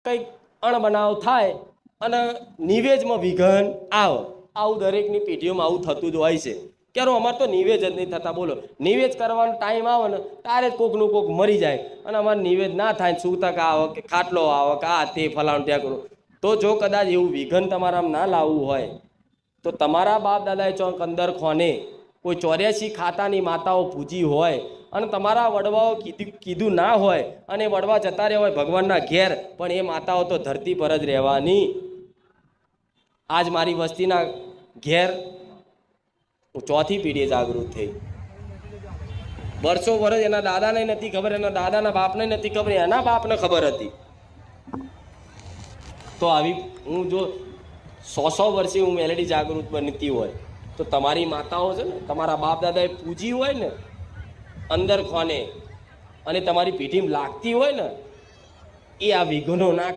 કંઈક અણબનાવ થાય અને નિવેજમાં વિઘન આવે, આવું દરેકની પેઢીઓમાં આવું થતું જ હોય છે. ક્યારે અમારે તો નિવેજ જ નહીં થતા. બોલો, નિવેજ કરવાનો ટાઈમ આવે ને તારે જ કોકનું કોક મરી જાય અને અમારે નિવેજ ના થાય, સૂતક આવે કે ખાટલો આવે કે આ તે ફલાણું ત્યાં કરું. તો જો કદાચ એવું વિઘન તમારામાં ના લાવવું હોય તો તમારા બાપ દાદાએ ચોક અંદર ખોને કોઈ 84 ખાતાની માતાઓ પૂજી હોય અને તમારા વડવાઓ કીધું ના હોય અને વડવા જતા રહ્યા હોય ભગવાનના ઘેર, પણ એ માતાઓ તો ધરતી પર જ રહેવાની. આજ મારી વસ્તીના ઘેર હું ચોથી પેઢીએ જાગૃત થઈ. વર્ષો વર્ષ એના દાદાને નથી ખબર, એના દાદાના બાપને નથી ખબર, એના બાપને ખબર હતી. તો આવી હું જો 100 વર્ષે હું મેલેડી જાગૃત બનતી હોય તો તમારી માતાઓ છે ને, તમારા બાપ દાદાએ પૂજી હોય ને અંદર ખોને અને તમારી પેઢીમાં લાગતી હોય ને, એ આ વિઘ્નો ના